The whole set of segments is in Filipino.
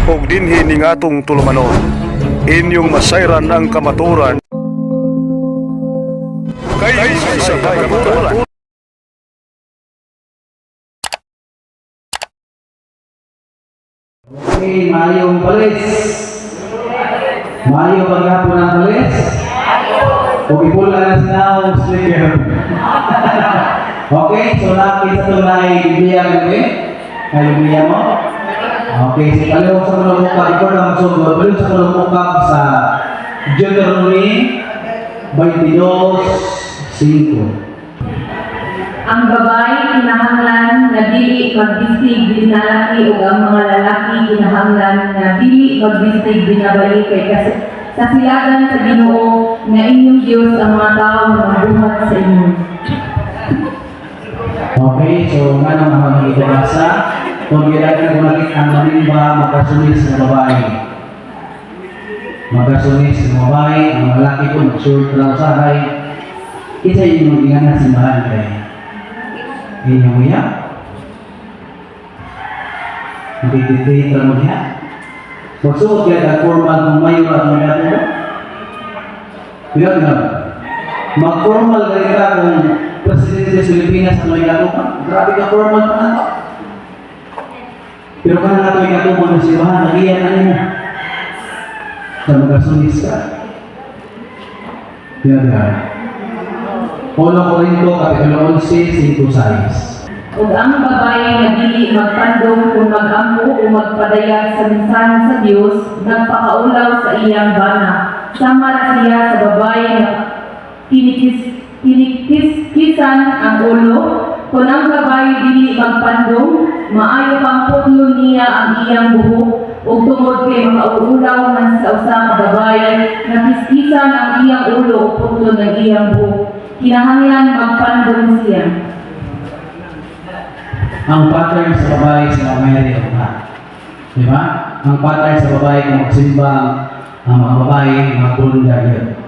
og dinhi ning atong tulumanon. Inyong masayran ang kamaturan kay sa kamaturan. Okay, mayong palis. Mayo paghapon ang palis. Kung ipula na sinaw, sleeper. Okay, so nakita ito na ay Biblia gabi. Ay Biblia mo. Okay, si Palihog sa mga muka. Ikaw na magsugod. Palihog sa mga muka sa Deuteronomy 22:5. Ang babae kinahanglan nga dili magbistig binalaki ug ang mga lalaki kinahanglan nga dili magbistig binabayi kay kasilagan sa Ginoo nga inyong Dios ang mga tawo nga magbuhat sa inyo. Okay, so nga nang makakita kung gilagyan ko nakit ang manimba magkasunis ng babae. Magkasunis ng babae, ang lalaki ko magsulit lang usahay. Isa yung mga nga simbahan kayo. Inyong iya? Magtitita mo niya? Magsuot kayo ang formal kung mayor at may natin mo? Bilang nga. Mag-formal kayo ka kung Presidente sa Pilipinas at may natin mo? Grabe ka formal pa na. Pero kung nato yung natin mo na simbahan, nagiyan na niya. Sa magkasunis ka. Bilang. Uno Corinto, Kapitulo 11, 5-6. Ug ang babae nga dili magpandong kung mag-ampo o magpadayag sa mensahe sa Dios, nagpakaulaw sa iyang bana. Sama na siya sa babae nga kinikis-kisan ang ulo. Kung ang babae dili magpandong, maayo pang putlon niya ang iyang buhok ug tungod kay makauulaw man sa usa ka babae nga kiskisan ang iyang ulo ug putlon ang iyang buhok. Kinahanglan magpandong siya. Ang pattern sa babae sa Mary o na. Di ba? Ang pattern sa babae kung magsimba ang mga babae, mga volunteer.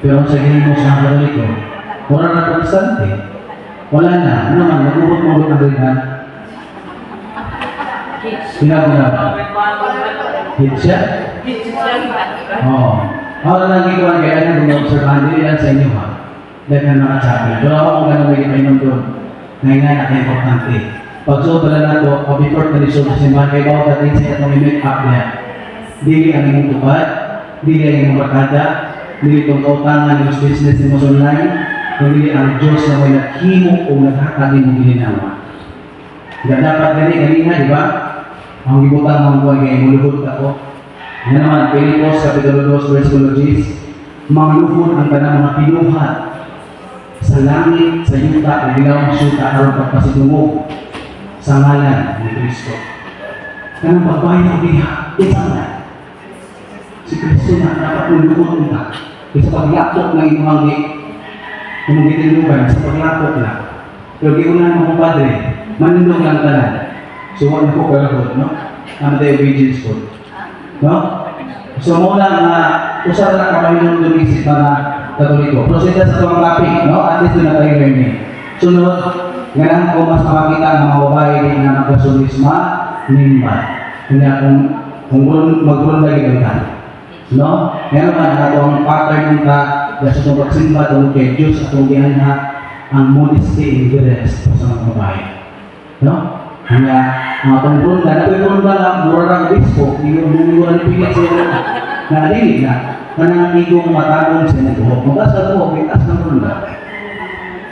Pero sa gini mo sa Katoliko, wala na protestante. Wala na. Ano naman, nag-ubot-ubot na rin na. Pinag-ubot. Hit siya? Oo. Ako na lang ikuhan kaya na mag-observahan din yan sa inyo ha. Dahil na nakasabi. Pero ako kung gano'n may inom doon. Ngayon nga naka-importante. Pag sobra na ito, o before na rin sa simbahan, kaya bawat natin sa itong make up niya. Dili ang inyong tupad, dili ang inyong barkada, dili itong kautangan ng business ni mo online, kundi ang Diyos na may naghimo o naghakali mong gininawa. Kaya dapat ganina, di ba? Ang ibutang mga buhay kaya mulubot ako. Yan naman, Pilipos, Kapitulo 2, verse 10, manglufon ang tanang mga pinuhat sa langit, sa yuta, ang gilawang syuta, aron pagpasidungog sa ngalan ni Kristo. Kanang babae na biha, isa na. Si Kristo na dapat mulubot nila. Sa paglapok ng inyong kung gitindugan, sa paglapok na. Pero giunan mo Padre, manindong lang tanan. So, wala ko kalabot, no? Ano tayo obedience ko? No? So, muna nga, usap na kamay ng lumisip na Katoliko. Proseda sa tuwang topic, no? At least na tayo rin eh. Sunod, ganang ko mas makakita ng mga babae na nagkasulisma, nimba. Kaya kung mag-gulong lagi ng tayo. No? Ngayon naman, ang pattern ng ta, dahil sa pagsimba tungkol kay Diyos at tungkihan na ang modesty in the rest sa mga babae. No? Kaya, mga tungkol na, napipulong na lang, mura lang bispo, yung pilit siya na nalilig na, kanang igong matagong siya ng buhok. Kung taas na buhok, may taas na buhok na.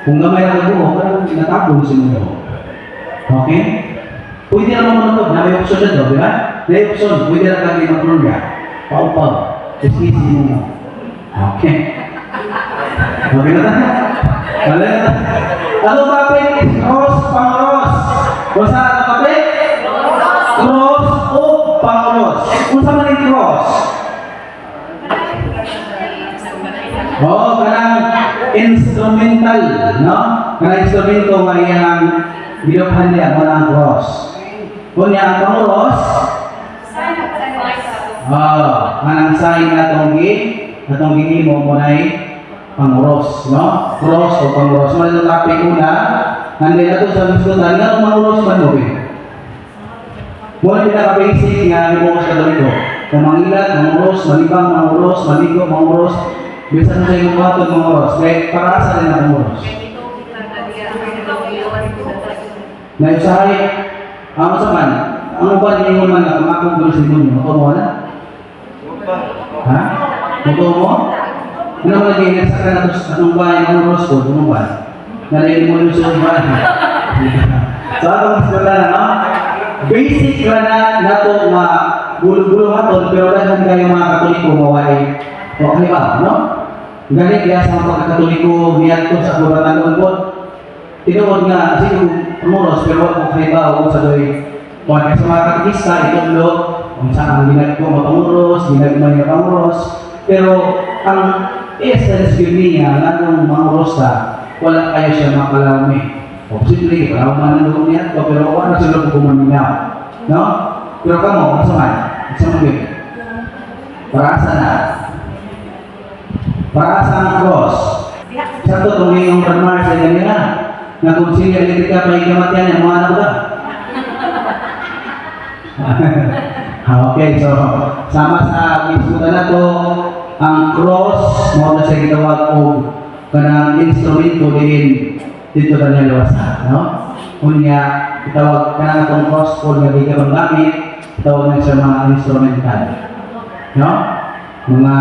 Kung gamay na buhok, kanang natagong siya ng buhok. Okay? Pwede naman manunod, na may option na ito, di ba? May option, pwede na kami mag-run ka. Pau-pau. Iskisi mo. Okay. Okay na tayo? Wala na tayo? Ano topic? Cross, pang-cross. Kung saan ang topic? Cross o pang-cross. Kung saan man yung cross? Kanang instrumental, no? Kanang instrumento nga iyang bilokhan niya, walang cross. Kung niya ang pang-cross, kanang sign na itong ginimo mo na pang-cross, no? Cross o pang-cross. Mga topic una, nandiyan na ito sa biskutan, nga pang-cross man mo, Muna pinaka-basic nga ibukos Katoliko. Kung mangilat, manguros, malibang, manguros, maligo, manguros, bisan sa imong buhaton manguros. Kaya para sa rin ang manguros. Naiusahay, ang saman, ang uban ninyo man na kumakong gulo sa inyo, ito mo na? Ha? Ito mo? Ano mo lagi, nasa ka na ito sa anong bahay, manguros ko, ito mo ba? Nalayin mo yung sa bahay. So, atong masbala na, no? Basic na ito na gulo-gulo haton, pero dahil kayo mga Katoliko mawai. Okay ba, no? Ganit kaya sa mga Katoliko, niyat ko sa kuratan po. Tinuod nga, kasi yung muros, pero kung kayo ba, kung sa doy, kung sa mga Katolista, itong kung saan ang ginag ko mapanguros, ginagman niya panguros, pero ang essence yun niya, nanong manguros ka, wala kayo siya makalawin. Posible, wala man ang loob niya, pero wala sila kung kumaminaw. No? Pero kamo, masaman, masaman yun. Para sa na? Para sa ang cross. Sa ito, kung yung Ramar sa kanila, na kung sila elektrika pa ikamatian, yung mga anak ba? Okay, so, sama sa biskutan na to, ang cross, mo na siya gitawag o kanang instrumento din dito na niya luwasa, no? Kunya, itawag ka na itong cross kung hindi ka bang gamit, itawag na siya mga instrumental. No? Mga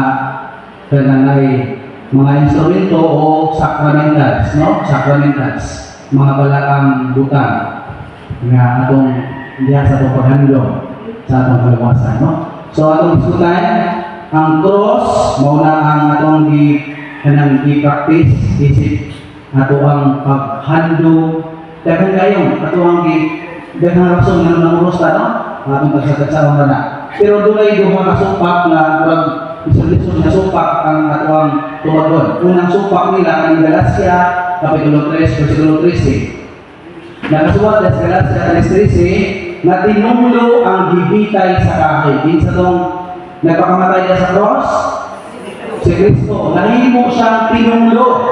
kanangay, mga instrumento o sacramentals, no? Sacramentals. Mga balakang butang na atong diya sa itong paghandong sa atong kaluwasan, no? So, atong diskutan, ang cross, mauna ang atong i-practice, isip, ato ang paghandong daghang kayong ato ang daghang rason nga nanguros ta no atong pagsasaw na pero dunay duha ka supak nga pag isod-isod na supak ang ato ang tuwagon. Unang supak nila ang Galacia kapitulo 3 versikulo 13 nakasulat sa Galacia 3:13 na tinunglo ang gibitay sa kahoy. Kinsa tong nagpakamatay sa cross? Si Kristo. Nahimo siyang tinunglo.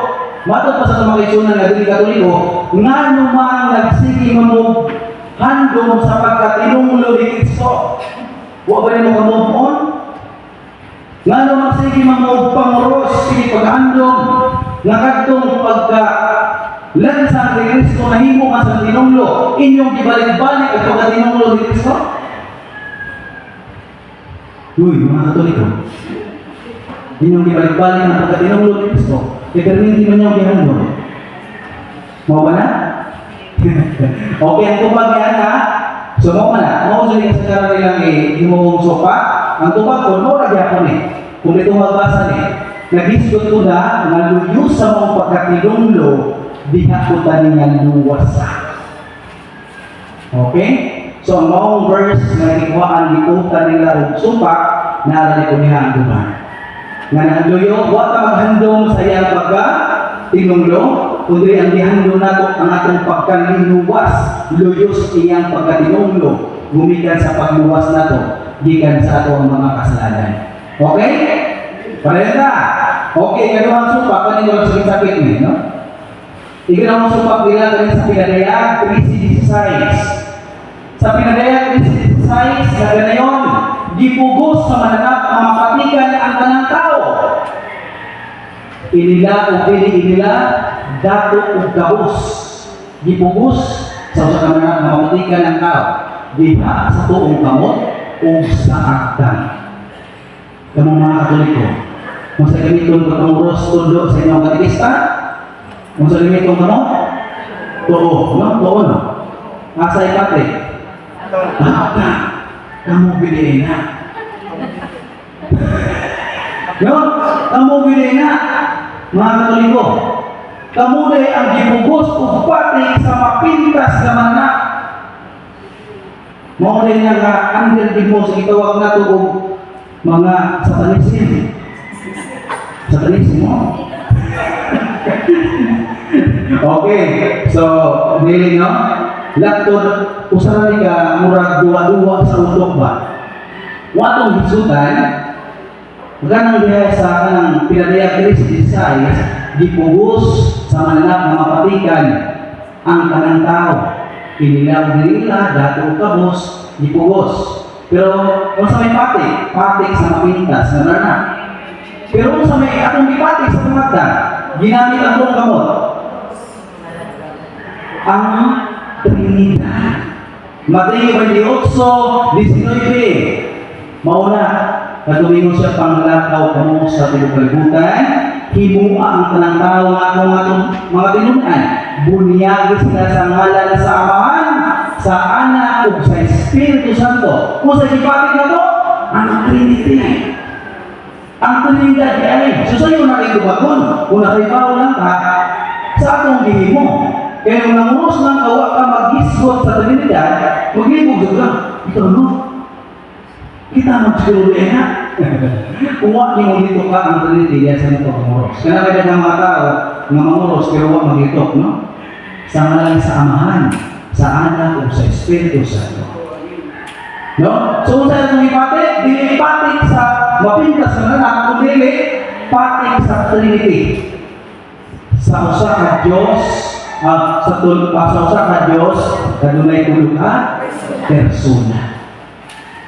Matod pa sa mga isunan nga dili Katoliko, nga naman nagsige mo handom sa pagkatinunglo ni Kristo. Wa ba nimo ka-move on? Nga naman sige mo panguros, sige paghandom, nga kadtong pagka lansang ni Kristo nahimo ka sa tinunglo, inyong gibalik-balik ang pagkatinunglo ni Kristo? Uy, mga Katoliko, inyong gibalik-balik ang pagkatinunglo ni Kristo. Determinti mo niya ang gihandom. Mau ba na? Okay, ang tubag yan ha. So, mau ba na? Mau sa likas sa nilang imong sopa. Ang tubag ko, no, radya ko ni. Kung ito magbasa ni, nag-isgot ko na, naluyo sa mong pagkatilunglo, diha ko tani nga luwasa. Okay? So, ang maong verse na ikuhaan, ikutan nila o sopa, naalala ko niya ang tubag. Nga nangluyo, wata maghandong sa iyang pagka-tinunglo, kundi ang gihandong nato ang atong pagkalinuwas, luyos iyang pagkatinunglo, gumikan sa pagluwas nato, gikan sa atong mga kasalanan. Okay? Parenta? Okay, kanuhang supak, kanino ang sakit-sakit niyo, no? Ikanawang supak nila kanin sa Pinadayag 13:16. Sa Pinadayag 13:16, na ganayon, gipugos sa mananap ang mapatikan ang tanang tao. Inila o inila dato o gabos. Gipugos sa usa ka mananap ang mapatikan ang tao. Diha sa tuong kamot o sa akdan. Kamong mga Katoliko, kung sa gamiton pagpanguros tulo sa inyong katikista, kung sa gamiton kamot, tuo, no? Tuo, no? Asa ipate? Akdan. Kamu bilhin na. No? Kamu bilhin na. Mga Katoliko. Kamu dahil ang gibugos o pati sa mapintas na mana. Mga dahil nga andil din mo sa itawag na ito o mga satanisim. Satanisim mo. Okay. So, dili no? Laktod, usahan ka murag duwa-duwa sa utok ba? Watong hisutan, ganang diya sa kanang Pinadayag 13:16, gipugos sa mananap na mapatikan ang kanang tao. inilaw nila, dato kabos, ipugos. Pero kung sa may patik sa mapintas, na. Pero kung sa may atong ipatik sa tumagda, ginamit ang buong kamot. Ang Trinidad. Mateo 28:19. Mauna, katulingon siya panglakaw kamo sa tibuok kalibutan, himua ang tanang tao nga atong mga tinunan, bunyagi sila sa ngalan sa Amahan, sa Anak ug sa Espiritu Santo. Kung sa ipatik na to, ang Trinity. Ang Trinidad ay, so sa'yo na kayo dumagon, kung nakaibaw lang ka, sa atong gihimo. Kaya kung nangunos ng kawa ka mag-isgot sa Trinidad, mag-ibog lang. Ito ano? Kita mag-siguro na. Kung wak mo dito ka ang Trinity, yan sa nito manguros. Kaya kaya ng mga tao, nga manguros, pero wak mag-itok, no? Sa ngalan sa Amahan, sa Anak o sa Espiritu Santo. No? So kung saan itong ipatik, dili ipatik sa mapintas na anak, kung dili, patik sa Trinity. Sa usa ka Diyos, sa usa ka Diyos, kadunay tulo ka persona.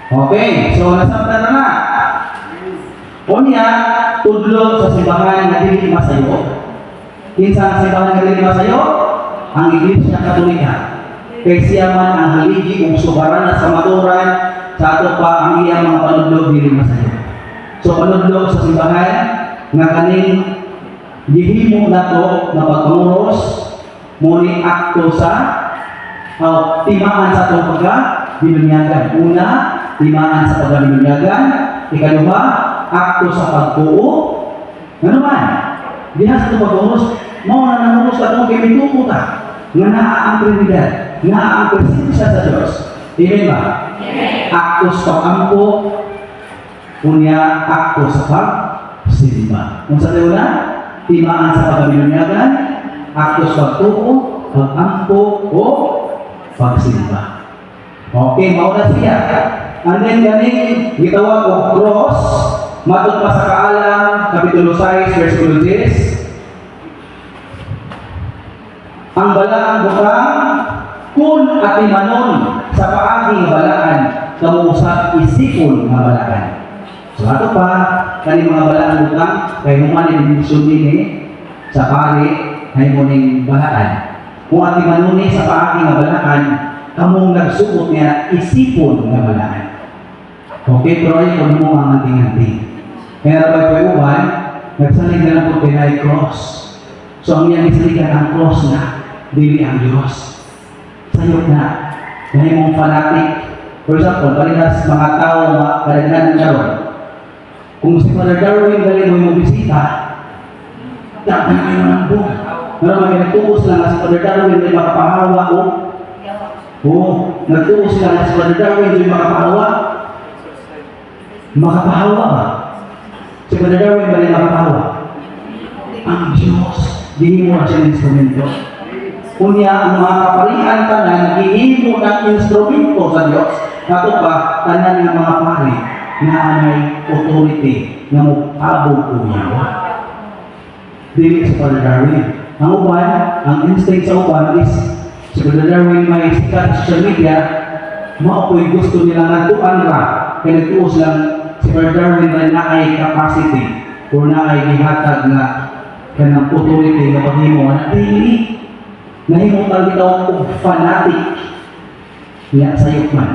Okay, so nasabtan na. Unya, tudlo sa simbahan na dili masayo. Kinsa ang simbahan na dili masayo? Ang Iglesia Katolika. Kay siya man ang haligi kung subaran na sa maturan, sa ato pa ang iyang mga panudlog dili masayo. So panudlog sa simbahan nga kaning gihimo nato na pagpanguros muni akto sa timaan sa atong pagka-binunyagan. Una, timaan sa pagka-binunyagan. Ikaduha, akto sa pagbuo. Ano man? Diha sa itong pagpanguros, mao na nanguros ka itong kimituko ka. Nga naa ang Trinidad, nga ang presensya sa Diyos. Amen ba? Akto sa pag-ampo, unya akto sa pag-simba. Kung sa una, timaan sa pagka-binunyagan, akto sa pagtuo, pag-ampo, o pagsimba. Okay, mauna siya. And then ganing gitawag o cross, matod pa sa Kaalam, Kapitulo 6, versikulo 10. Ang balaang butang, kun atimanon sa paagi nga balaan, kamuusap isipon nga balaan. So ato pa, kani mga balaan butang, kay humanin yung ni sa pari, ay mo ning balaan. Kung ati manuni sa paagi nga balaan, kamong nagsuot niya isipon nga balaan. Okay, pero ay kung mo ang anting-anting. Kaya rabay po uban, nagsalig na lang po pinay cross. So ang yan isaligan ang cross na, dili ang Diyos. Sayok na, dahil mong fanatic. For example, palinas mga tao mga kalagnan ng karon. Kung si Father Darwin galing mo yung bisita, dapat na kayo ng buong. Pero may nagtuos lang na si Father Darwin ay makapahawa o nagtuos lang na si Father Darwin ay makapahawa. Makapahawa ba? Si Father Darwin ba ay makapahawa? Ang Diyos, hindi mo na siya instrumento. Kunya ang mga kaparihan tanan, gihimo ng instrumento sa Diyos. Nato pa, tanan ng mga pari na may authority na mukhabog ko yawa. Dili sa Father Darwin. Ang uban, ang instinct sa uban is si Father Darwin may sikat sa social media, maapoy gusto nila natuan ka, kaya nagtuos lang si Father Darwin na ay capacity o na ay gihatag na kanang authority na paghimo na dili nahimong tawag og fanatic niya sa yukman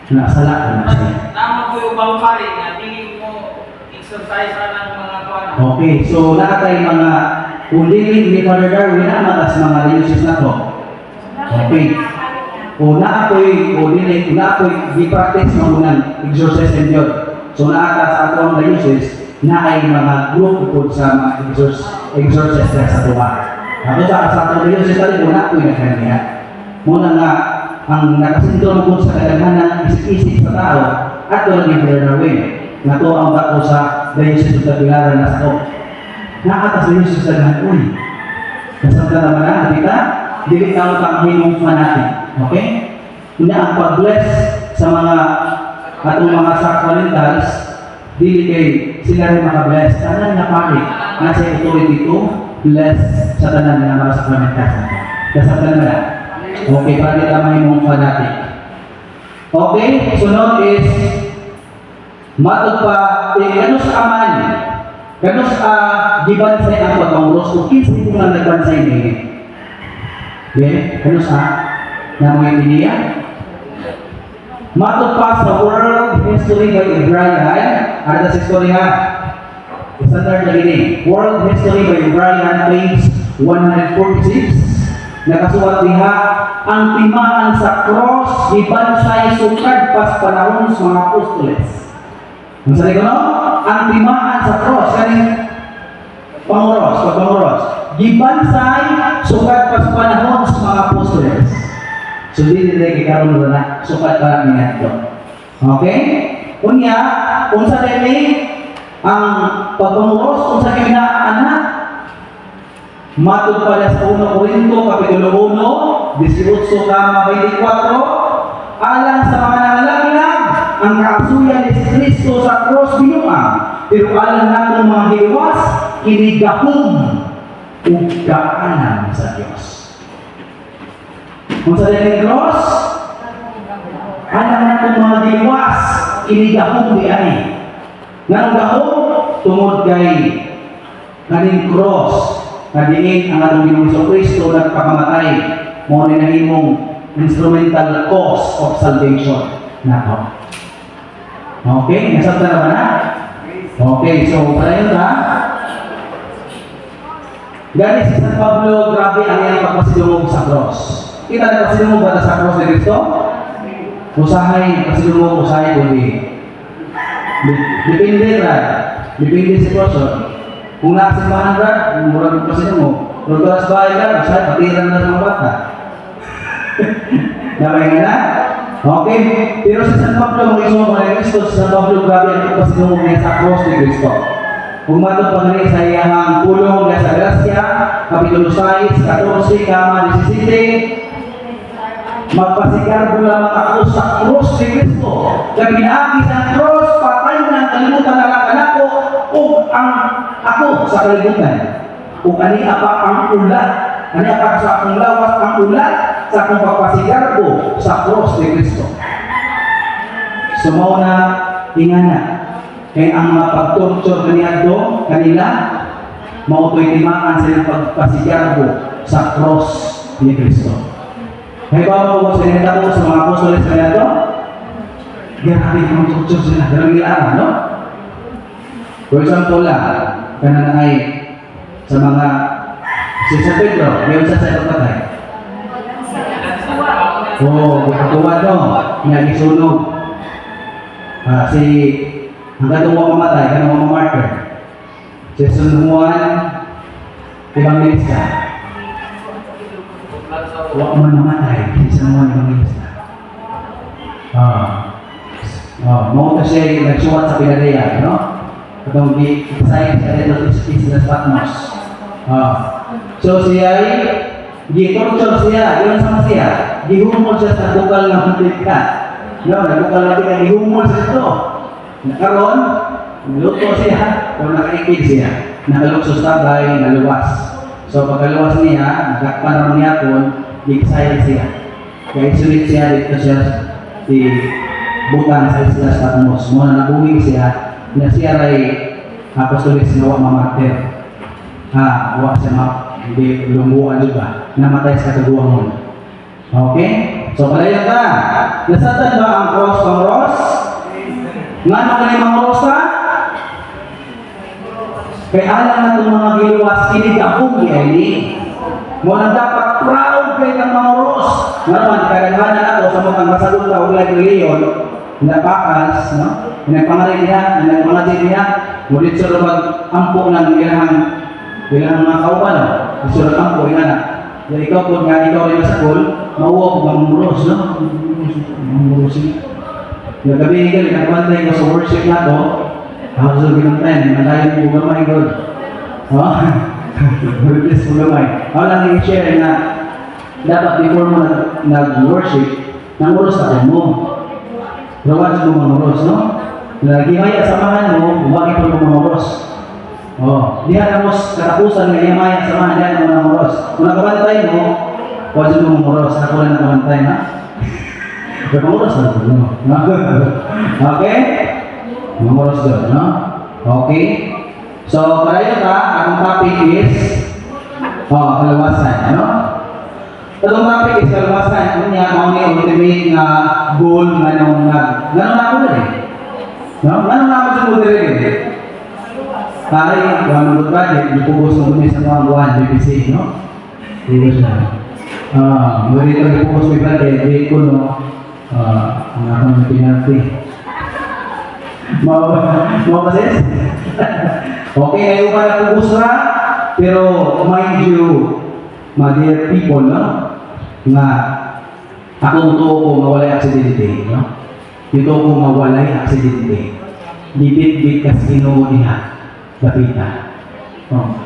na sala na siya. Tama po yung bangkari na tingin mo exercise ng mga kuwan. Okay, so nakatay mga uliling ni Father Darwin na matas mga religious na to. Okay. O naapoy di-practice ng unang exorcism yun. So naata sa atong religious na ay mga group po sa mga exorcist sa tuwa. Tapos sa atong religious tali po naapoy na kanya. Muna nga ang nakasintro po sa kadaghanan ng isip sa tao at doon ni Father Darwin. Nato ang bako sa religious sa pilaran na sa to. Nakatas religious sa lahat uy. Kasabda naman na, kita, dili ang panghimong fanatic. Okay? Una ang pag-bless sa mga atong mga sacramentals, dili kay sila rin maka-bless. Tanan na pari, nasa authority to bless sa tanan ng mga sacramentals. Kasabda naman na. Okay, para di tamahin mong fanatic. Okay, sunod is matod pa, gano sa aman, gano sa gibansay ang pagpanguros kung kinsa mo nga nagbansay niya. Okay, gano sa namoy niya? Matod pa sa World History by O'Brien, ano na sa story ha? Standard na gini. World History by O'Brien, page 146. Nakasulat diha, ang timaan sa cross, gibansay sukad pas panahon sa mga apostoles. Ang sabi ko no? Ang timaan sa cross, kaning panguros. Gibansay sukad pas panahon sa mga apostoles. So, hindi nila kikaroon na sukat para niya ito. Okay? Unya, kung sa dili, ang pagpanguros, kung sa kinaanak, matod pala sa 1 Corinto, Kapitulo 1, 18-24, alang sa mga nangalaglag, ang kaasuyan ni Kristo sa cross binuang, pero alang natong mga hiwas, kinigahom, ug kaanan sa Diyos. Kung sa dating cross, anak natong mga diwas, kinigahom di ani. Nang gahom, tungod kay kaning cross, kadiin ang atong Ginoong Kristo nagpakamatay, mo ni nahimong instrumental cause of salvation nato. Okay, nasabta na ba na? Okay, so para yun ha. Gani si San Pablo, grabe ang iyang pagpasidungog sa cross. Kita na pasidungog ba sa cross ni Kristo? Usahay, pasidungog, usahay kundi. Depende ra. Depende sa person. Kung nasa simbahan ra, murag pasidungog. Kung sa bahay ka, usahay, patiran na sa mga bata. Damay nga na? Okay, pero si San Pablo, mga isumo mga Kristo, si San Pablo, grabe ang pasidungog niya sa cross ni Kristo. Kung matod pa rin sa iyang pulong na sa Gracia, Kapitulo 6, 14, 17, magpasigarbo lamang ako sa cross ni Kristo. Nagpinaagi sa cross, patay na kalimutan na lang anak ko, o ang ako sa kalimutan. O ani apa ang ulat, ani apa sa akong lawas ang ulat, sa akong pagpasigarbo sa cross ni Kristo. Sumaw na ingana. Kaya ang mga pag-torture kanila, mauto'y timaan silang pagpasigarbo sa cross ni Kristo. Kaya ba mo sa inita ko sa mga apostoles na ito? Grabe kung torture sila. Ganang nilaan, no? For example lang, kanan ay sa mga si San Pedro, ngayon sa ito patay. Oo, katuwa no, nagisunog. Si hanggang tuwa mamatay, ganun mamamarker. Si San Juan, Evangelista. Huwag man mamatay, si San Juan Evangelista. Mauta siya nagsuwat sa Piladea, no? Itong di-sign siya dito sa Islas Patmos. So siya ay gi-torture siya, yun sama siya. Gihumol siya sa bukal ng mantika. No, nagbukal natin ang gihumol siya ito. Nakaroon, luto siya, o nakaikig siya. Nakaluksos tabay, naluwas. So pagkaluwas niya, nagkakpan naman niya kung di-sign siya. Kaya sulit siya dito siya si butang sa Islas Patmos. Muna nabuwing siya, na siya ay apostolis na wak mamartir. Wak siya hindi lumbuan juga. Namatay sa kagawa mo. Okay? So palayan ka. Nasatan ba ang cross pang cross? Nga na ka mga cross ka? Kaya alam na itong mga giluwas, kinigahong i-ali. Muna dapat proud kayo ng mga cross. Ngayon, kadaghanan ako sa mga masagot na ulay ng leon, napakas, no? Nagpangarin niya, nagpangarin niya, ngunit sila mag-ampo ng ilang mga kauban, no? Sila ampo, yan na. Dahil ikaw po, nga ikaw rin sa school, mauwa ko mamuros, no? Mamuros niya. Nagabi ka, nagpantay ko sa worship na to, ako sa ginantayin, malayan po gamay ko. Bless po gamay. Ako lang i-share na dapat before mo nag-worship, nanguros ka mo. Rawan mo mamuros, no? Nagimaya samahan mo, bakit mo mamuros? Diyan na mo katapusan ng himaya samahan, diyan mo mamuros. Kung nakabantay mo, Huwag siya mumuros. Ako lang nakamantay, ha? Mumuros na ito, no? Okay? Mumuros doon, no? Okay? So, para yun ka, akong topic is kalawasan, no? Itong topic is kalawasan. Ano niya, ako niya ultimate na goal nga nung gano'n na ako na eh. No? Gano'n na ako sa goal rin eh. Kaya, kung ano project, ipugos ng dumi sa mga buwan, BBC, no? Ipugos na. Muli ito ipugos may project, grade ko, no? Ang akong penalty. Mabasis? Okay, ngayon pa na pugos na, pero mind you, my dear people, no? Nga, ako ito ko mawalay aksidente, no? Ito ko mawalay aksidente. Bibit-bit kasi Ginoo niya. Lapita.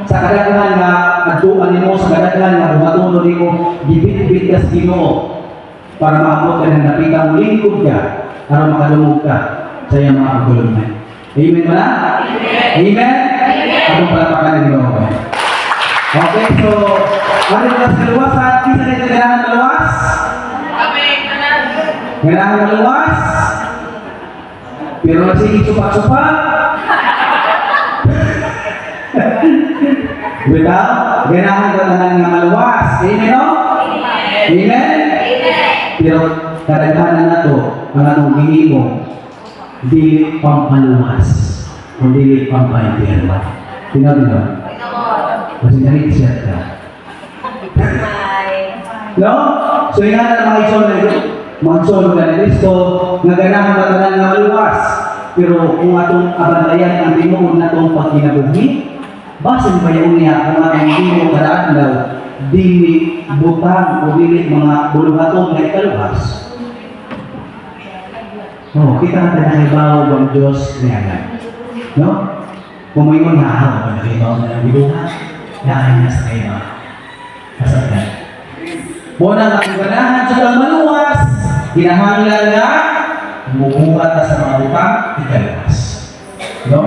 Sa kadaghan nga adtuan nimo, sa kadaghan nga buhaton nimo, bibit-bit ka sa Ginoo para maabot ka ng napita mo lingkod ka para makalungog ka sa iyang mga kaguluhan. Amen ba na? Amen? Atong palapakan ng Ginoo. Okay, so ano yung sa kaluwasan? Kisa na ito kailangan maluwas? Kailangan maluwas? Pero sige supak-supak? Without, ganahan ko tanan nga maluwas. Amen, no? Amen? Pero kadaghanan na to, ang anong gihimo, dili pampaluwas, o dili pampaintirma. Tinabi no? Kasi na-reset ka. No? So yung nga na mga isyon na Kristo, nga ganahan ka tanan nga maluwas. Pero kung atong abantayan ang tinuod na itong pagkinabuhi, basin pa yung niya kung atong hindi mo karaan daw, dili butang o dili mga buluhatong na ikaluwas. Kita natin na kaibaw ang Diyos niya. No? Kung may mga hahal na kaibaw na ng biluhan, dahil na sa kaibaw. Kasagdan. Muna nga kung ganahan sa kang maluwas, hinahanglan nga, bumubuhat na sa mga butang, ikaluwas. No?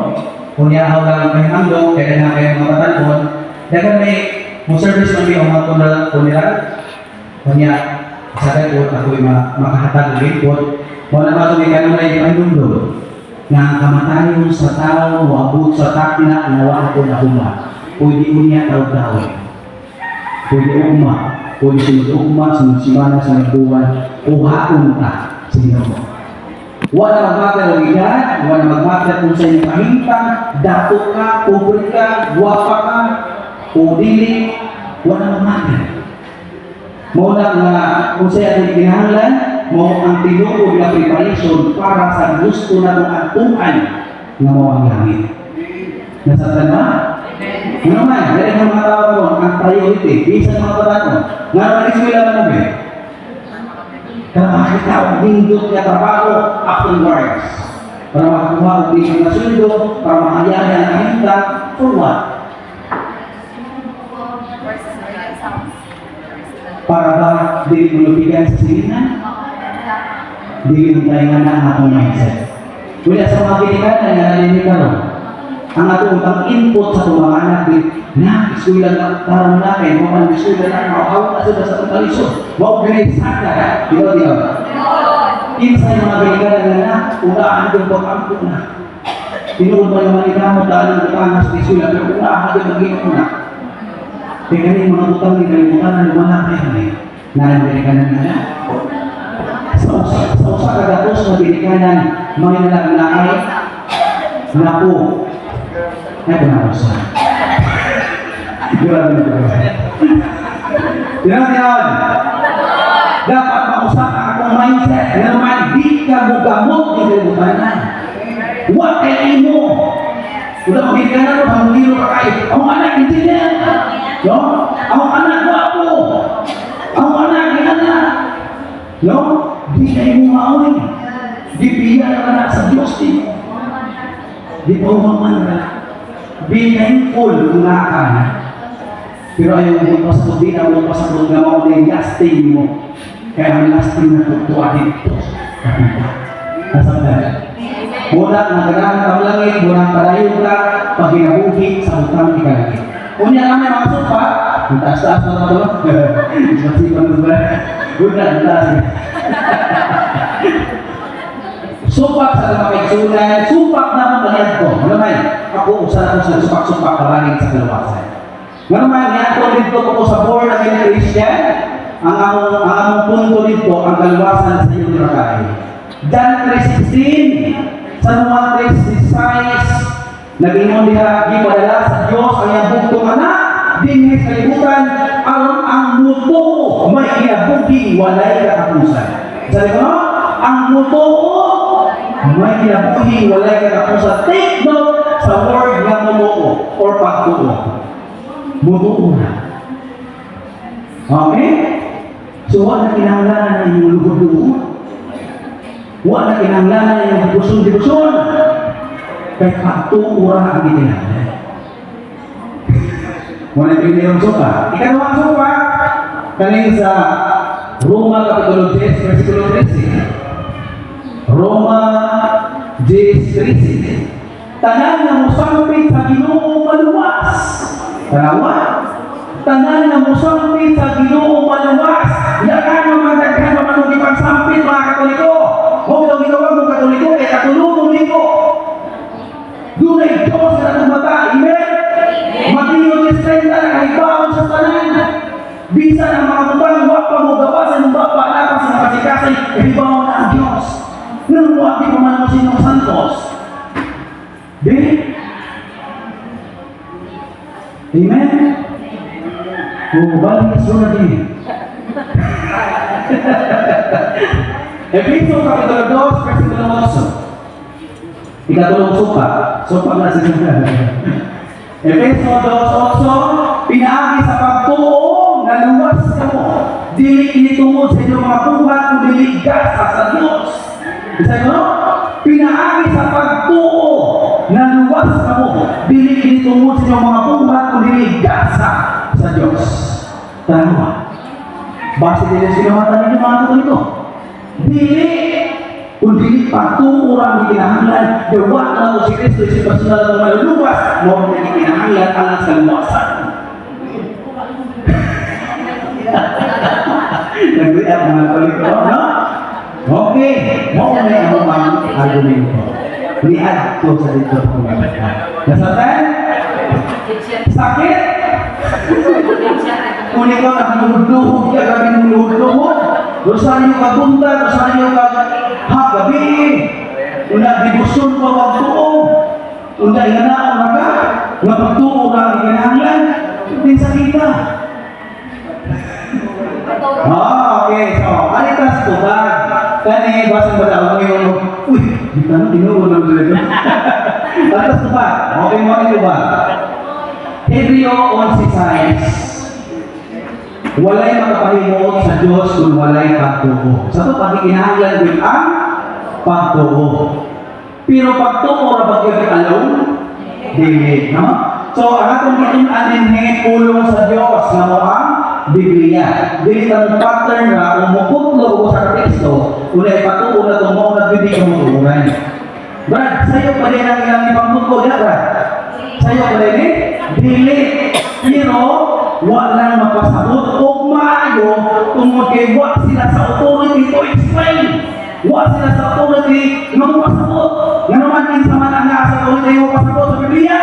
Kung yahaw lang may handog, kaya na kayo mga patalpon, dagan may service man may mga kuniral, kunya, sa kayo, ako'y makahatag ulit po, wala ba ito may kanong na yung mundo, na ang kamatayon sa tao, wabot sa takna, nawa ako na huma, pwede unya tao-tao, pwede sunod-simana, sunod-buwan, uhaon ka, sino mo. Wala magmatter ang edad, wala magmatter kung sa inyong kahintang, dato ka, pobre ka, guwapa ka, o dili, wala magmatter. Muna nga, kung sa inyong kinahanglan, mo ang tinuod na preparation para sa gusto na mong atuan na mo ang langit. Nasabtan ba? Ano man, dahil ang mga tao ko, ang priority, isa sa mga patato, nga naman iswila na mo ba? Kaya makakita ang lindot niya trabaho afterwards. Para makakuha ang lindot na sundo, para makayari ang kahinta, for what? Para ba di mo lupigan sa silinan? Di mo tayo nga na ang atong mindset. Wala sa mga pinikanan na nalinig ka ron. Ang atong input sa mga anak na iskulan na tarang natin, mga iskulan na makahawak na sila sa pagkalisod. Huwag ganit-sada. Di ba? Insay mga binigyan na unahan doon pag-ampo na. Tinuod mo naman ikaw, dahil ang butanas sa iskulan, pero unahan doon mag-inom na. Kaya ganyan mga utang ni kalimutan na lumana kayo eh. Binigyan na. Sa usa kagatos na binigyan may nalagnaay na po. Ay, punakosa. Grabe na ito. Tinaw. Dapat mausap ang akong mindset na naman di ka mugamot di kalimutan. Huwag kayo mo. Kung makikita na mo, panguliro ka kayo. Ang anak, hindi niya. No? Ang anak, wapo. Ang anak, anak. No? Di kayo mo maawin. Di biya na anak sa Diyos din. Di pa umaman na. Be thankful kung naka na. Pero ayaw mo pasapot, di na mo pasapot na mo na yung lasting mo. Kaya ang lasting na tutuwa dito. Nasabda. Muna nagarahan ka langit, muna palayo ka, pag ginabuhi sa utang ikalagit. Kung yan naman mga sopa, Ang taas-taas mo naman ito. Masipan mo ba? Good na, ang taas. Supak sa mga kaitsunan, supak na mga ko. Ano man, ako usahan ko sa supak-supak karangin sa kaluwasan. Ano man, yan ko dito ko sa born again Christian, ang among punto dito, ang kaluwasan sa iyong rakay. John 3:16, sa mga 3:16, nag-ingon diha, gipadala sa Diyos ang iyang bugtong anak, dinhi sa kalibutan, aron ang muto may kinabuhi walay katapusan. Sabi ko, ang muto may kinabuhi walay katapusan. Take note sa word nga muto or pagtuo. Muto na. Okay? So, wala na kinahanglanan na yung lugod-lugod. Wala na kinahanglanan na yung dibusyon-dibusyon. Kaya pagtuo na ang itinahanglan. Wala na pinirong sopa. Ikalawang sopa, kanin sa Roma Kapitulo 10, versikulo 13. Roma 10:13. Tanan na musampit sa Ginoo maluwas. Tanawa? Tanan na musampit sa Ginoo maluwas. Yakan mga daghan pa manong ipagsampit mga Katoliko. Huwag daw ginawa mong Katoliko, kaya katulungan nito. Dunay Diyos na tumata. Amen? Matiyot is trenda na kahibawon sa tanan. Bisan ang mga tutang, huwag pa mo gawasan ng bapa, lakas ng kasikasay, kahibawon na ang Diyos. Nang huwag di pa man mo sinong santos. Di? Amen? Balik sa din. Efeso Kapitulo 2, versikulo 8. Ikatulong sopa. Sopa na sa mga. Efeso 2:8, pinaagi sa pagtuo na luwas mo. Dili initungod sa inyong mga buhat kung dili gasa sa Diyos. Isa ko, pinaagi sa pagtuo na luwas mo. Dili initungod sa inyong mga buhat kung dili gasa sa Diyos. Tama. Base din ang sinamatan ninyo mga Katoliko. Dili kundi patuurang kinahanglan gawa na mo si Kristo si personal ng maluluwas mo na kinahanglan alang sa luwasan. Nag-react mga Katoliko, no? Okay, mo na ang mga argumento. Liad ko sa dito ko mga. Nasatan? Sakit? Kung ikaw nagluluhod ka, gabi mong luhod-luhod, Rosario ka bunta, Rosario ka gabi, una dibusyon ko magtuo, una inanaon na ka, nga pagtuo na ang ikanahanglan, din sa kita. Okay, so, alitas ko ba? Kani, basang ba daw ngayon, uy, di ka na, tinuon lang talaga. Alitas ko ba? Okay mo, ito ba? Hebreo 11:6. Walay makapahimuot sa Diyos kung walay pagtuo. Sa ito, pagkikinahanglan din ang pagtuo. Pero pagtuo na bagyo alone, dili, no? So, ang atong gitunan din ulong sa Diyos na mo ang Biblia. Dili ang pattern na umukutlo ko sa teksto, unay patuo na itong mga nagbibig ang mutuunan. Brad, sa'yo pa rin ang ilang ipagtutlo niya, Brad? Sa'yo pa rin eh? Dili. Pero, walang mapasabot o maayo tungkol kay wak sila sa authority to explain. Wak sila sa authority na mapasabot. Nga naman din sa mananga sa authority na mapasabot sa Biblia.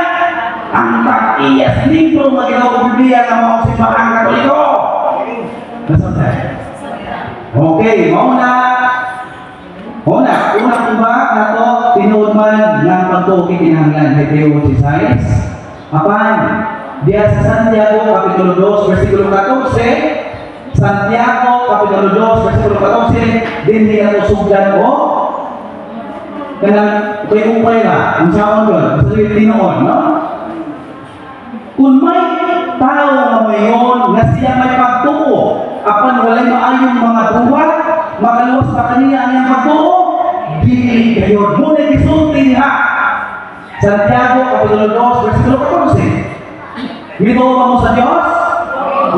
Ang tak-iyas libro na ginawa sa Biblia na mga simbahan Katoliko. Nasabay? Okay, mauna. Una kuba na to tinuod man ng pagtuki kinahanglan kay Teo si Sais. Apan, diya sa Santiago Kapitulo 2, versikulo 14, Santiago Kapitulo 2, versikulo 14, din niya ito sugdan ko. Kanang, kay upay na, ang sawang doon, sa tinoon, no? Kung may tao na mayon na siya may pagtuo, apan walay maayong mga buhat, makaluwas pa kanina ang iyang pagtuo, dili kayo. Muna gisulti ha. Santiago Kapitulo 2, versikulo 14. Mito ba mo sa Diyos?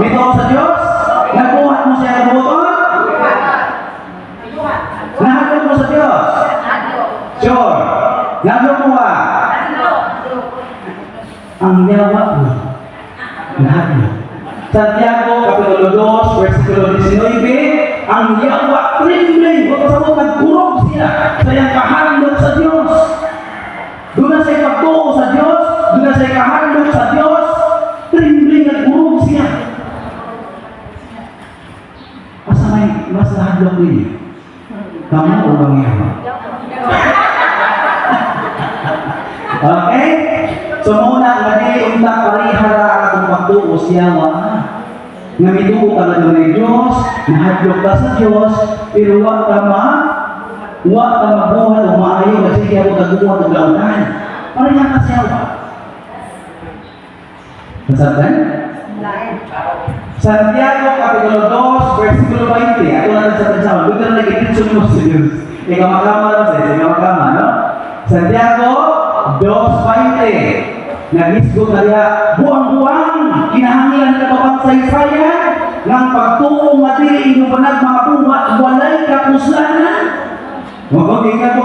Mito sa Diyos? Nakuhat mo siya ng buton? Nahadlok mo sa Diyos? Sure. Nahadlok mo ba? Ang yawa mo. Nahadlok. Santiago, Kapitulo 2, versikulo 19, ang yawa trembling, o kasabot nagkurog siya sa iyang kahandog sa Diyos. Doon na siya pagtuo sa Diyos, doon na siya kahandog sa Diyos, trembling, nagkurog siya. Asa may mas nahadlok ninyo? Kamu o bang yawa? Okay? So muna, nga unta parihara akong pagtuo siya nga mituo ka na doon ng Diyos, nahadlok ka sa Diyos, pero wa ka mabuhat o maayo kasi kaya mo kagubuhat ng lautan. Parihara ka siya ba? Nasabdan? Santiago, Kapitulo 2, versikulo 20. Ako natin sa tansama. Doon na nag-ibig mo sa Diyos. Ikaw makama na siya. Ikaw makama, no? Santiago 2:20. Nagisgo na rin, buwang-buwang, kinahangilan ka pa saysayan, ng pagtuo nga dili inyong panag mga buhat, walay kapuslanan. Magpaging na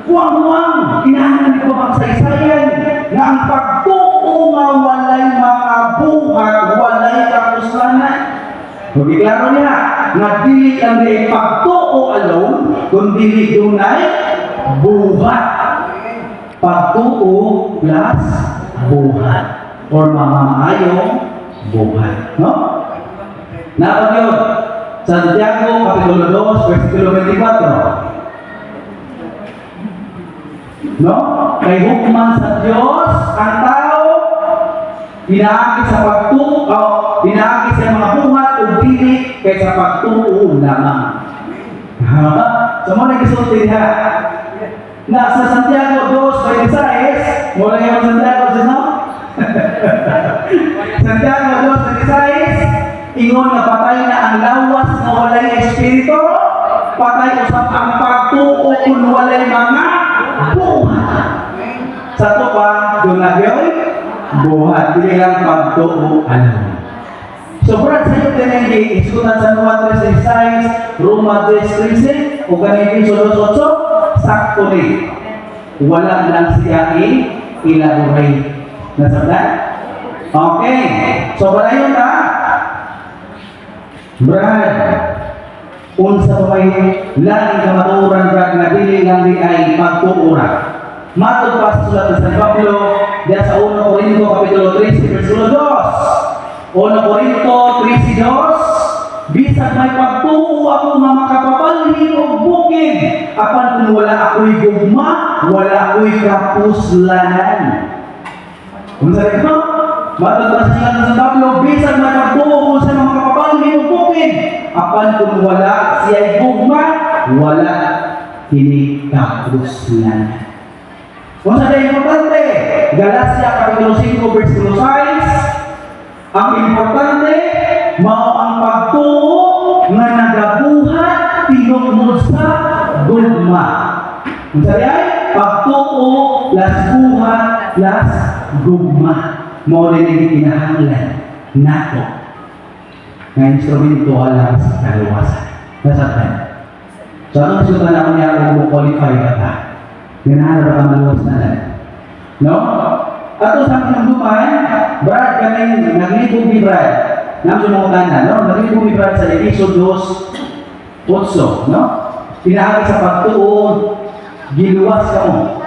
buwang-buwang, kinahangilan ka pa saysayan, nga ang pagtuo nga walay mga buhat, walay kapuslanan. Magkiklaro niya, nga dili lang di pagtuo alone, kundi dunay buhat. Pagtuo plus buhat or mamamayong buhat, no? Napag yun, Santiago, Kapitulo 2, versikulo 24. No? Kay hukman sa Diyos ang tao, inaaki sa pagtuo, inaaki sa mga buhat o dili kaysa pagtuo lamang. So mo nagkasulti ha. Na sa Santiago 2:26, mula yung Santiago sino? Santiago 2:26, ingon na patay na ang lawas na walay espiritu, patay usap ang pagtuo kung walay mga buhat. Sa to pa, doon na yun, buhat, hindi lang pagtuo alam. So, brad, sa iyo tinengi, isunan sa Roma 3:16, Roma 3:13, o ganito yung 8, sakto rin. Wala lang siya ilaburay. Nasabdan? Okay. So, wala yun ha? Brad, unsa pa may langing kamaturan, brad, na dili lang di ay magtuura. Matod pa sa sulat ng San Pablo, diya sa 1 Corinto, Kapitulo 3, versikulo 2. 1 Corinto 3:2, bisag may pagtuo ako nga makapabalhin o bukid, apan kung wala ako'y gugma, wala ako'y kapuslanan. Kung sa ito, matagpas sila sa Pablo, bisag may pagtuo ko sa mga kapabalhin o bukid, apan kung wala siya'y gugma, wala kini kapuslanan. Kung sa ito importante, Galacia Kapitulo 5, versikulo 6, ang importante, mao ang pagtuo nga nagabuhat tinungod sa gugma. Kung sa'y pagtuo plus buhat plus gugma, mao rin ang kinahanglan nato nga instrumento alam sa kaluwasan. Nasabtan. So anong suta naman niya kung qualify ka ta? Ganahan ka maluwas na lang. No? Ato sa pinagduman, brad, kami naglibog ni brad. Nagsumukan na, no? Naglibog ni brad sa Exodus 8, no? Pinahagi sa pagtuon, giluwas ka mo.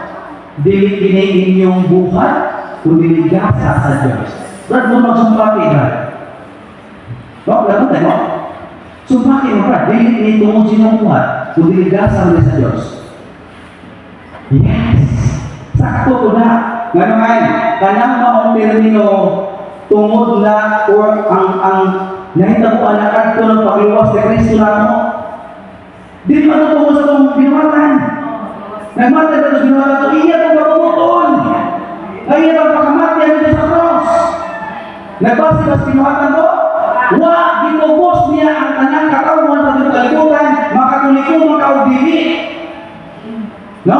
Dili kini inyong buhat, kundi gasa sa Diyos. Brad, mo magsumpati, brad. No? Lagot na, no? Sumpati mo, brad. Dili kini tungod sinong buhat, kundi gasa mo sa Diyos. Yes! Sakto ko na. Nga naman, kanang maong termino tungod na or ang nahitabuan na kanto ng pagluwas ni Kristo na mo. Di ba ito tungod sa itong binawatan? Nagmata na ito binawatan ito, iya itong pagbuton. Kaya itong pakamati ang ito sa cross. Nagbasa na sa binawatan ito, wa, ginubos niya ang tanang katawan sa itong kalibutan, makatulikong makaudili. No?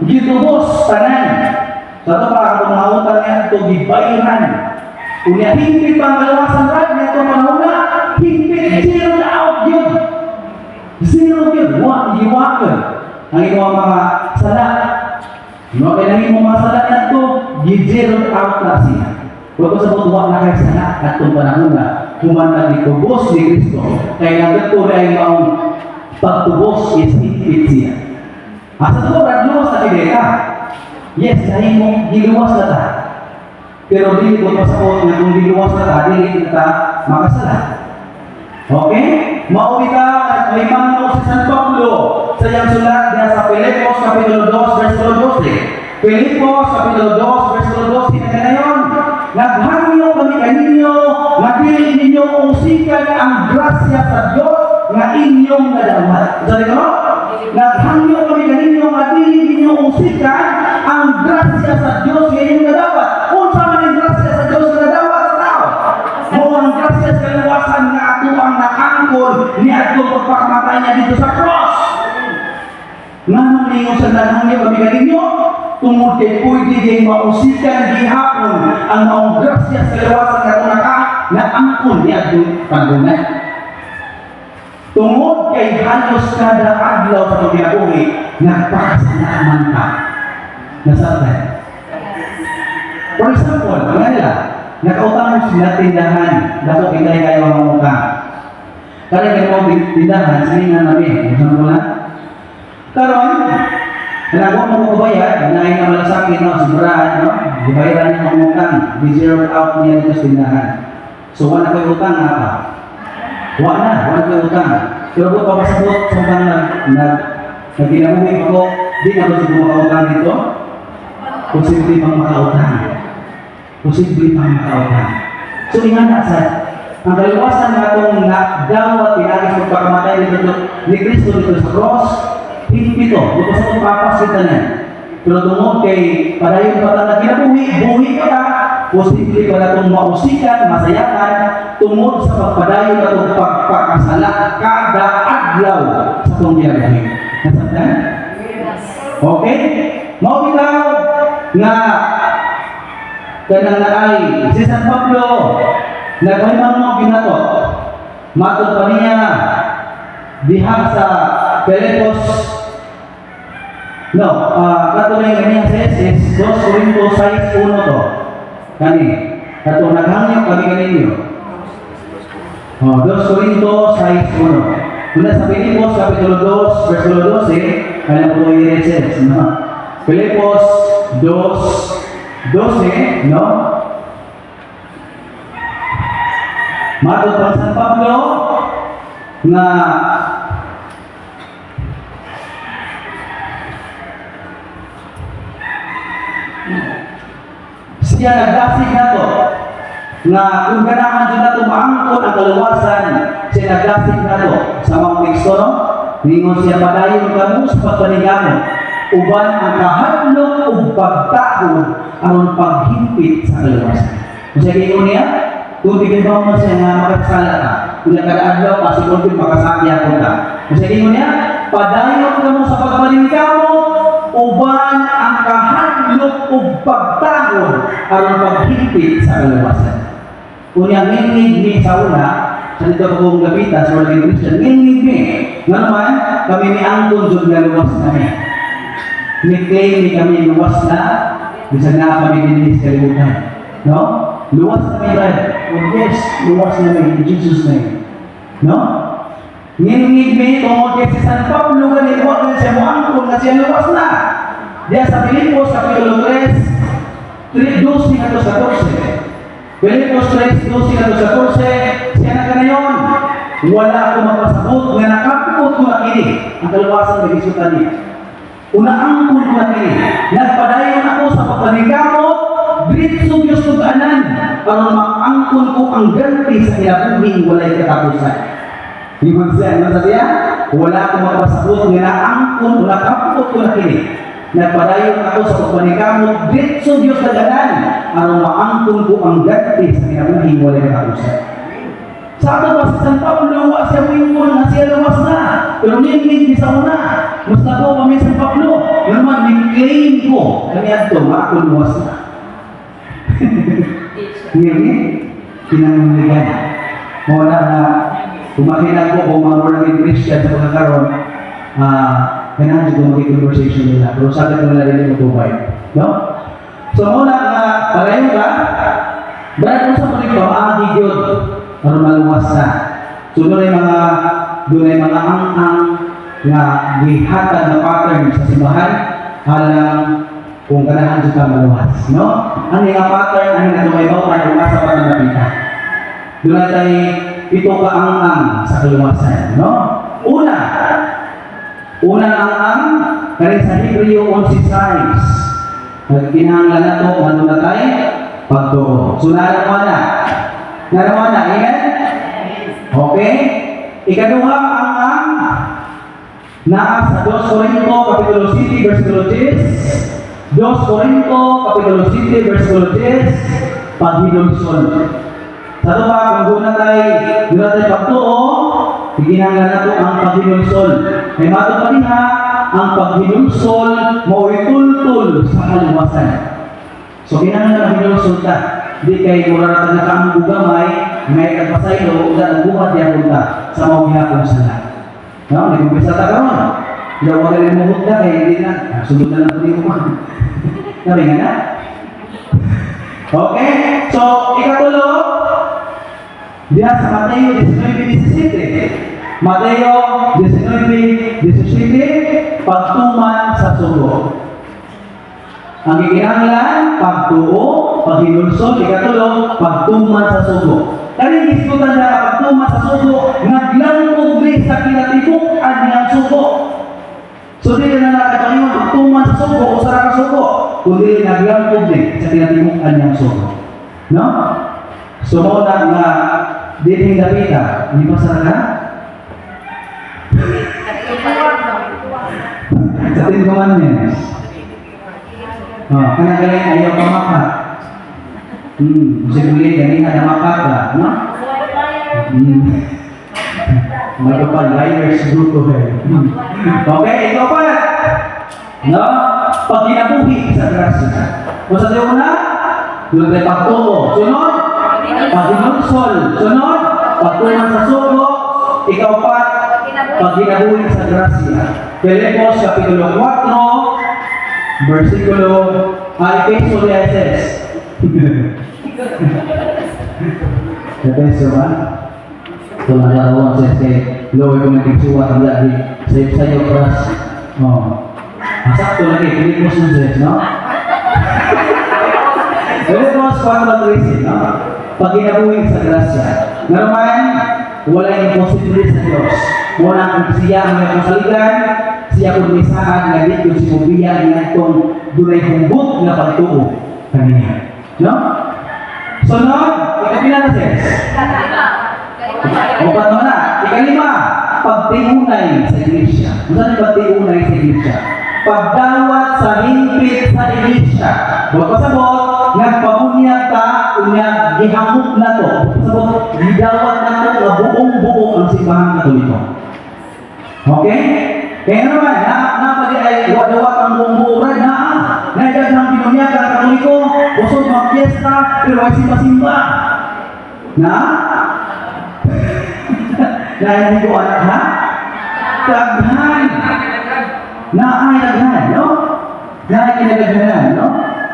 Ginubos tanan. Sa ito para itong mahutan niya ito gibayiran. Kung niya himpit pa ang kalawasan rad niya ito panahuna, himpit, zero na out yun. Zero yun. Iwakan. Ang inyong mga sala. No, kaya nanging mga sala niya ito, zero out na siya. Huwag ko sa butuwa na kayo sana at itong panahon na human itubos ni Kristo. Kaya nagdato na ay maong pagtubos is higpit siya. Asa ito, luwas na kideta. Yes, dahil mo, giluwas na ta. Pero dili ko pasapot na kung giluwas na ta, dili kita makasala. Okay? Maumita at may mano si San Pablo sa iyang sulat niya sa Filipos Kapitulo 2, versikulo 12. Filipos Kapitulo 2, versikulo 12 na ngayon. Naghangyo kami kaninyo, na dili ninyo usikan ang grasya sa Diyos na inyong nadawat. Sabi ko, naghangyo kami kaninyo, na dili ninyo usikan ang grasya sa Diyos na inyong nadawat. Kung sa man ang grasya sa Diyos na nadawat sa tao, mo ang grasya sa kaluwasan nga ato ang nakangkol ni ato pagpakamatay niya dito sa cross. Nga nang ninyo sa naghangyo kami kaninyo, tungod kay pwede kay mausikan gihapon ang maong grasya sa lawasan nga tunaka na angkon niya doon paggunay. Tungod kay halos kada adlaw sa pagkinabuhi, nagpakasanaaman ka. Nasabtan. For example, mga nila, nakautang mo sila tindahan, dapat hindi kayo ang utang. Kaya kayo mga tindahan, sabihin na namin, example na. Karon, nalago mo ko bayad, naay na malasakit no, sigurahan, no? Gibayaran niya ang utang, di-zero out niya dito sa tindahan. So, wala kayo utang nga pa. Wala kayo utang. Pero kung papasabot sa utang na ginabuhi ko, di na ba siguro makautang dito? Posible pang makautang. Posible pang makautang. So, ingana sa ang kaliwasan na itong dawat pinagis ng pagkamatay ni Kristo dito sa cross, higpit ito. Huwag sa itong papasita niya. Pero tungod kay padayon pa na buhi ka na, posible pala itong mausikan, masayakan, tungod sa pagpadayon na itong pagpakasala kada adlaw sa itong ginagawa. Nasabtan? Okay? Maubitaw nga kanang naay si San Pablo nagpahiman mo binato matod pa niya diha sa Filipos katulay nga niya sa SS 2 Corinto 6:1 to kani kato naghangyo kami kaninyo 2 Corinto 6:1 mula sa Filipos Kapitulo 2 versikulo 12 alam po yung research Filipos 2:12 no? Matod pa San Pablo na siya nagdasig na to na kung ganahan dyan na to maangkon ang kaluwasan siya nagdasig na to sa mga teksto no? Ningon siya padayon kamo sa pagpanigamot uban ang kahadlok o pagtakon ang paghimpit sa kaluwasan. Kung siya kayo niya, kung tigil mo siya nga makasala ka, kung nakalaadlaw ka, siguro kung makasakya ko ka. Kung siya kayo niya, padayon ka mo sa pagpanigamot uban ang kahadlok o pagtakon ang paghimpit sa kaluwasan. Kung yung nginig ni sa una, sa dito ko kong gapitan sa mga Christian, nginig ni. Nga naman, kami ni Angkon dyan na luwas namin. Ni-claim ni kami luwas na, bisa na kami din sa kalimutan. No? Luwas na may brad. Oh yes, luwas na may in Jesus' name. No? Nginig ni tungkol kay si San Pablo ganit mo na siya mo Angkon na siya luwas na. Diya sa Filipos, Kapitulo 3, 12-14. Filipos 3, 12-14, siya na kanayon. Wala akong magpasabot, nga nakapukot ko na kini. Ang kaluwasan na gisutan niya. Unaangkon ko na kini. Nagpadayon ako sa pagpanigamot, Dritso Diyos tuganan, para makangkon ko ang ganti sa kinabuhing walay katapusan. Ibig sabihin, ano sabiya? Wala akong magpasabot, nga naangkon, nakapukot ko na kini. Nagpadayon ako sa pagpanigamot, Dritso Diyos tuganan, para makangkon ko ang ganti sa kinabuhing walay katapusan. Sa ato ba si San Pablo, siya wingkon na siya luwas na. Pero ningnig di sa una. Mas na po kami San Pablo. Naman, ni-claim ko. Kami ato, ako luwas na. Ngayon, kinanguligan. Mula na, kumakinan ko kung mga Roman Christian sa pagkakaroon, kailangan ko mag-conversation nila. Pero sabi ko nila rin yung tubay. No? So mula na, palayo ka, Dahil kung sa mga pamaagi yun, para maluwas na. So doon ay mga ang nga gihatag na pattern sa simbahan alang kung ganahan sa maluwas, no? Ang nga pattern ang natumaybaw ay kung asa pa ng napita. Doon ay ito ka ang sa kaluwasan, no? Unang ang galing sa Hebreo 11:6. Nagkinahanglan na ito, ano na tayo? Pagtuo. So, nalaman na. Amen? Okay? Ikaduha ang naa sa 2 Corinto, Kapitulo 7, versikulo 10. 2 Corinto, Kapitulo 7, versikulo 10. Paghidulson. Sa ito pa, kung doon na tayo pagtuo, iginanglan na ito ang paghidulson. May matod pa niya, ang paghidulson mo itultul sa kaluwasan. So, kinanglan ang paghidulson ka. Di kay muraratan na kang bugamay, may kagpasaylo, ang buhat niya punta sa mga hihapong sala. No? Nag-umpisa ta karon. Daw wala rin muhot na, kaya hindi na. Sunod na lang po niyo man. Nabi nga na? Okay? So, ikatulo, diya sa Mateo 19:17. Mateo 19:17, pagtuman sa sugo. Ang ikinanglan, pagtuo, paghinulsol, ikatulo, pagtuman sa sugo. Kani iskutan na pagtuman sa sugo, naglangkog ni sa kinatibukan niyang sugo. So di na nakatayo pagtuman sa sugo o sa sugo, kundi naglangkog ni sa kinatibukan niyang sugo. No? So mo na dining Davida, di ba sa sa 10 Commandments. Kana galing ayaw pamakat. Siguro galing na makat ka, no? Magpapal, liars group of okay, ito pa. No? Pag kinabuhi sa grasya. Kung sa tiyo na, doon tayo pagtuo. Sunod, pag-inulsol. Sunod, pagtuman sa sugo. Ikaw pa, pag kinabuhi sa grasya. Filipos, Kapitulo 4, versikulo, Efeso 10. Efeso ba? Tumalarawang sa lower kung nagkiksuwa ang lagi sa iyo pras. Sakto lagi, Filipos ng 10, no? Filipos 4:13, no? Pag kinabuhi sa grasya. Naman, wala yung imposible sa Diyos. Muna kung siya ang may kasaligan, siya kung misahan nga dito si Mubiya nga itong dunay humbot na pagtuo kanina. No? Sunod, ikapila na sis? O paano na? Ikalima, pagtiunay sa iglesia. Saan yung pagtiunay sa iglesia? Pagdawat sa himpit sa iglesia. Huwag pasabot, nagpamunyag ka, unyag, gihamok na to. Pasabot, gidawat na to na buong-buo ang simbahan Katoliko. Okay? Kaya naman, napadi ay wadawat ang buong-buo rin, naidad ng pinunyag ang Katoliko, usod mag-fiesta, pero ay simba-simba. Dahil hindi ko anak, ha? Daghan. Naay daghan, no? Naay kinagaghanan, no?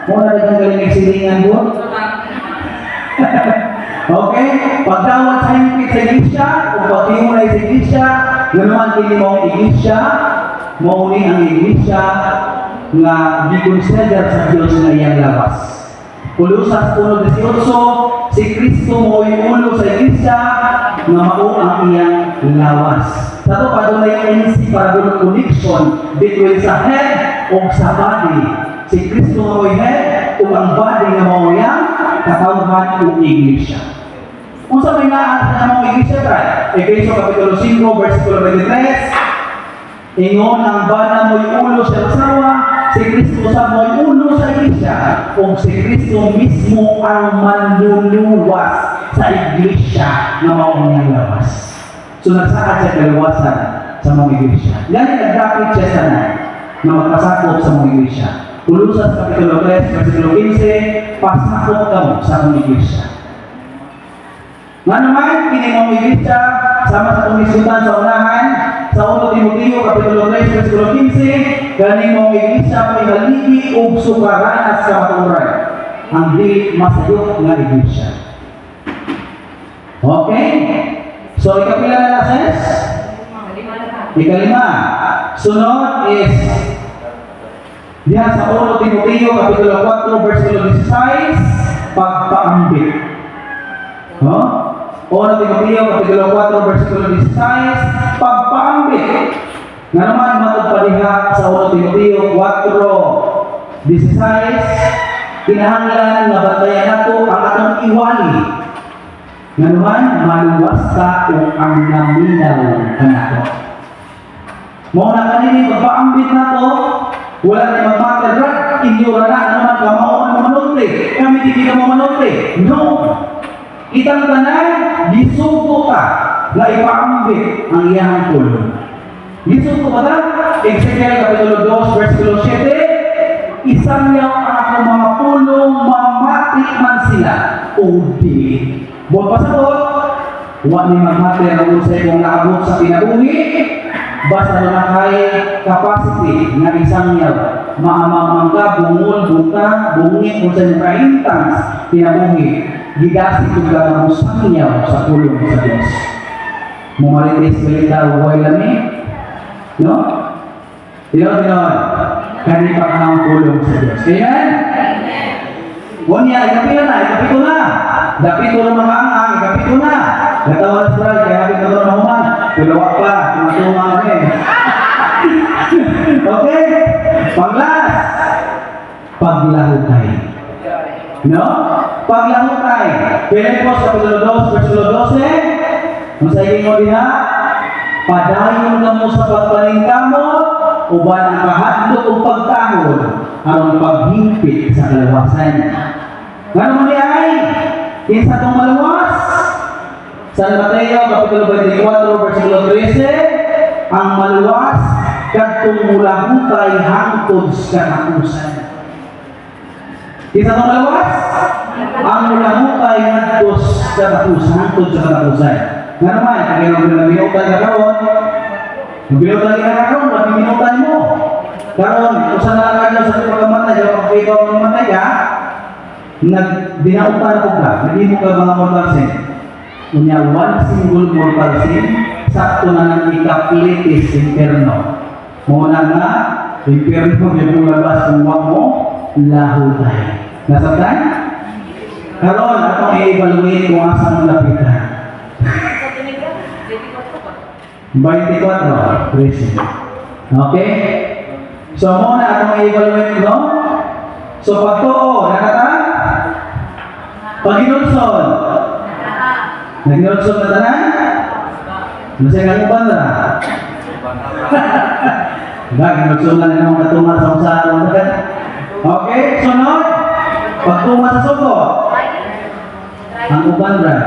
Muna daghan galing nagsilingan ko. Okay? Pagdawat sa hingpit sa iglesia, kung pagtiulay sa iglesia, ganoon kini mo ang iglesia, mauni ang iglesia nga gi-consider sa Diyos na iyang labas. Ulusas 1:18, si Kristo mo ulo sa iglesia nga mao ang iyang lawas. Sa ito, padulay NC para doon connection between sa head o sa body. Si Kristo mo head o ang body nga mao iyang katawhan o iglesia. Kung sa may naan na mong iglesia, Efeso Kapitulo 5, versikulo 23, ingon ang bana mo'y ulo sa asawa, si Kristo sa mo'y ulo sa iglesia, kung si Kristo mismo ang manluluwas sa iglesia na maunang labas. So nagsaad siya kaluwasan sa mga iglesia. Yan ay nagdapit siya sa na magpasakop sa mga iglesia. Ulusas Kapitulo 3, versikulo 15, pasakop ka sa mga iglesia. Nga naman, kinimong iglesia, sama sa kumisutan sa unahan, sa 1 Timoteo, Kapitulo 3, versikulo 15, ganing mong iglesia may haligi o sukaranas sa maturay. ang dili masayok nga iglesia. Okay? So, ikapila na sis? Ikalima. Sunod is diha sa 1 Timoteo Kapitulo 4, versikulo 16, pagpaambit. 1 Timoteo Kapitulo 4, versikulo 16, pagpaambit. Nga naman matod pa diha sa 1 Timoteo 4, 16, kinahanglan nga bantayan nato ang atong iwali. Nga naman maluwas ka kung ang naminaw ka nato. Muna kanini pagpaambit nato, wala na magmatter, right? Inyura na naman ka mao manunti. Kami di ka mo manunti. No. Itang tanan, gisugo ka na ipaambit ang iyang tulong. Gisugo ba ta? Ezekiel Kapitulo 2, versikulo 7, isang yaw ang akong mga pulong, mamati man sila o di. Buwan pasabot, huwag ni magmati ang usay kung naabot sa pinabuhi, basta na kay capacity na isang yaw, maamamang ka, bungol, buka, bungi, kung sa nakaintans, pinabuhi, gidasi kung ka mo sa yaw sa pulong sa Diyos. Mumaritis balita, huwag lami, no? Tiyon. Kanina ka ang pulong sa Diyos. Amen? Huwag niya, ikapito na. Dapito na mga angang, ikapito na. Natawan sa brad, kaya hapit na doon na human. Tulawak pa, tumatuma kami. Okay? Panglas. Paglahutay. No? Paglahutay. Pilipos, Kapitulo 2, versikulo 12. Masayang mo din ha? Padayon ka mo sa pagpaningkamot, uban ang kahadlok o pagtahol, ang paghimpit sa kalawasan. Nga naman ni ay, kinsa itong maluwas? San Mateo, Kapitulo 24, versikulo 13, ang maluwas, kadtong mula hukay hangtod sa katapusan. Kinsa itong maluwas? Ang mula hukay hangtod sa katapusan. Nga naman, kaya nung binutan ka karon, mabiminutan mo. Karon, kung saan nakakalaw sa pagkamatay, yung pagkaibaw ng matay ka, dinautan ko ka, hindi mo ka mga mortal sin. Unya, one single mortal sin, sakto na ng ikaplitis imperno. Muna nga, imperno yung labas kung wag mo, lahutay. Nasabtan? Karon, atong i-evaluate kung asa mong lapitan. 24, present. Okay? So, muna atong i-evaluate, no? So, pagtuo, nakata? Paginulson. Naginulson na tanan? Masaya kang uban na? Ginulson na naman katungan sa usahan. Okay? Sunod? Pagtungan sa suko. Ang uban ra.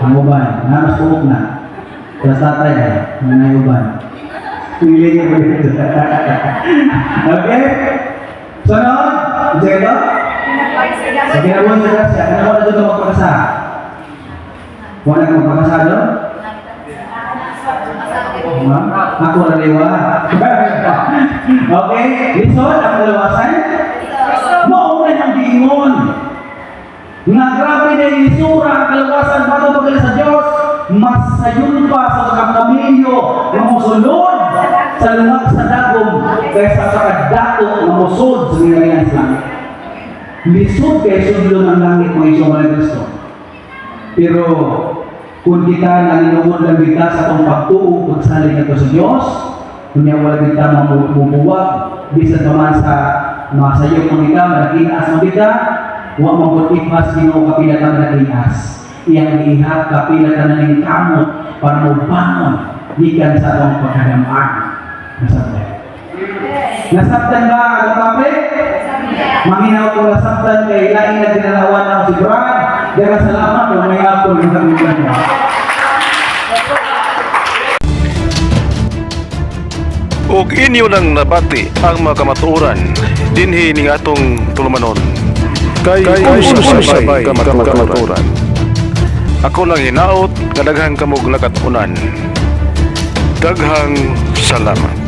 Ang uban. Namas puok na. Sa tatay na. Nanay uban. Pili niyo ba ito? Okay? Sunod? Sige ito? Sa kinabuhan sa grasya, kanabuhan na doon magpakasa. Huwag na magpakasa doon? Ako na liwa. Okay? Lison, ang dalawasan? Maunan ang gingon. Nga grabe na yung isura, ang kalawasan, bago pagkala sa Diyos, mas sayon pa sa kakamilyo na musulod sa lumag sa dagom kaysa sa kadato na musod sa nilalayan sa langit. Lisod kay sudlo ng langit mga isang mga Kristo. Pero kung kita nalinungod lang kita sa itong pagtuog, pagsaling ito sa Diyos, kung niya wala kita mabubuwag, bisan naman sa mga sayok ng kita, malakinas ng kita, huwag mabulipas Ginoo kapilatan na kinas. Iyang ihat kapilatan na ng kamot para mabangon gikan sa atong pagkadamaan. Nasabtan. Nasabtan ba ang topic? Manginaw ko nasabtan kay lain na dinalawan na si Brad. Dara salamat kung may apol ng kamitan mo. Ug inyo nang nabati ang mga kamatuoran dinhi ning atong tulumanon. Kay usay kamatuoran. Ako lang hinaot nga daghang kamog nakatunan. Daghang salamat.